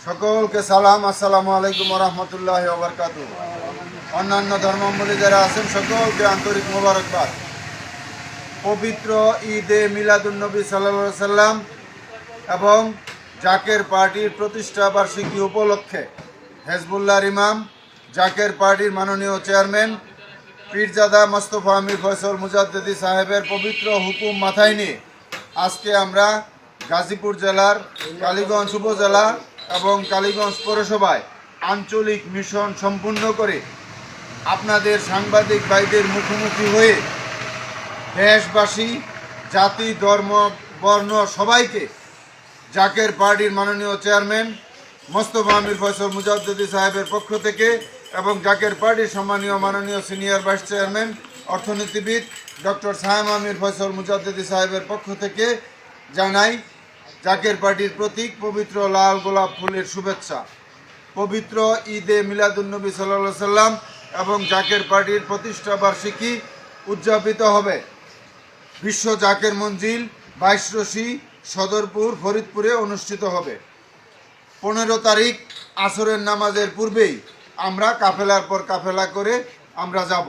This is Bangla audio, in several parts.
সকলকে সালাম, আসসালামু আলাইকুম ওয়া রাহমাতুল্লাহি ওয়া বারাকাতুহু। অন্যান্য ধর্মাবলম্বী যারা আছেন সকলকে আন্তরিক মোবারকবাদ। পবিত্র ঈদে মিলাদুন্নবী সাল্লাল্লাহু আলাইহি সাল্লাম এবং জাকের পার্টির প্রতিষ্ঠা বার্ষিকী উপলক্ষে হেজবুল্লাহর ইমাম, জাকের পার্টির মাননীয় চেয়ারম্যান পীরজাদা মোস্তফা আমির ফয়সল মুজাদ্দেদি সাহেবের পবিত্র হুকুম মাথায় নিয়ে আজকে আমরা গাজীপুর জেলার কালীগঞ্জ উপজেলা এবং কালীগঞ্জ পৌরসভায় আঞ্চলিক মিশন সম্পূর্ণ করে আপনাদের সাংবাদিক ভাইদের মুখোমুখি হয়ে দেশবাসী, জাতি, ধর্ম, বর্ণ সবাইকে জাকের পার্টির মাননীয় চেয়ারম্যান মোস্তফা আমির ফয়সল মুজাদ্দেদি সাহেবের পক্ষ থেকে এবং জাকের পার্টির সম্মানীয় মাননীয় সিনিয়র ভাইস চেয়ারম্যান অর্থনীতিবিদ ডক্টর সায়েম আমির ফয়সল মুজাদ্দেদি সাহেবের পক্ষ থেকে জানাই জাকের পার্টির প্রতীক পবিত্র লাল গোলাপ ফুলের শুভেচ্ছা। পবিত্র ঈদে মিলাদুন্নবী সাল্লাল্লাহু আলাইহি সাল্লাম এবং জাকের পার্টির প্রতিষ্ঠা বার্ষিকী উদযাপিত হবে বিশ্ব জাকের মঞ্জিল 22 সদরপুর ফরিদপুরে অনুষ্ঠিত হবে। 15 তারিখ আসরের নামাজের পূর্বেই আমরা কাফেলার পর কাফেলা করে আমরা যাব।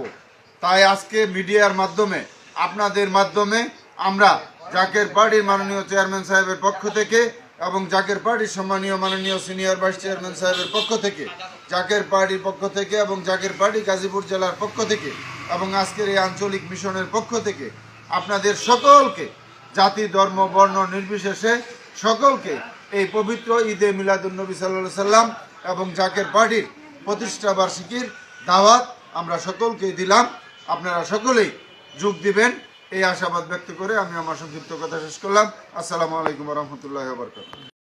তাই আজকে মিডিয়ার মাধ্যমে, আপনাদের মাধ্যমে আমরা জাকের পার্টির মাননীয় চেয়ারম্যান সাহেবের পক্ষ থেকে এবং জাকের পার্টির সম্মানীয় মাননীয় সিনিয়র ভাইস চেয়ারম্যান সাহেবের পক্ষ থেকে, জাকের পার্টির পক্ষ থেকে এবং জাকের পার্টি গাজীপুর জেলার পক্ষ থেকে এবং আজকের এই আঞ্চলিক মিশনের পক্ষ থেকে আপনাদের সকলকে, জাতি, ধর্ম, বর্ণ নির্বিশেষে সকলকে এই পবিত্র ঈদে মিলাদুন্নবী সাল্লাল্লাহু আলাইহি সাল্লাম এবং জাকের পার্টির প্রতিষ্ঠা বার্ষিকীর দাওয়াত আমরা সকলকেই দিলাম। আপনারা সকলেই যোগ দিবেন এই আশাবাদ ব্যক্ত করে আমি আমার সংক্ষিপ্ত কথা শেষ করলাম। আসসালামু আলাইকুম ওয়া রাহমাতুল্লাহি ওয়া বারাকাতুহু।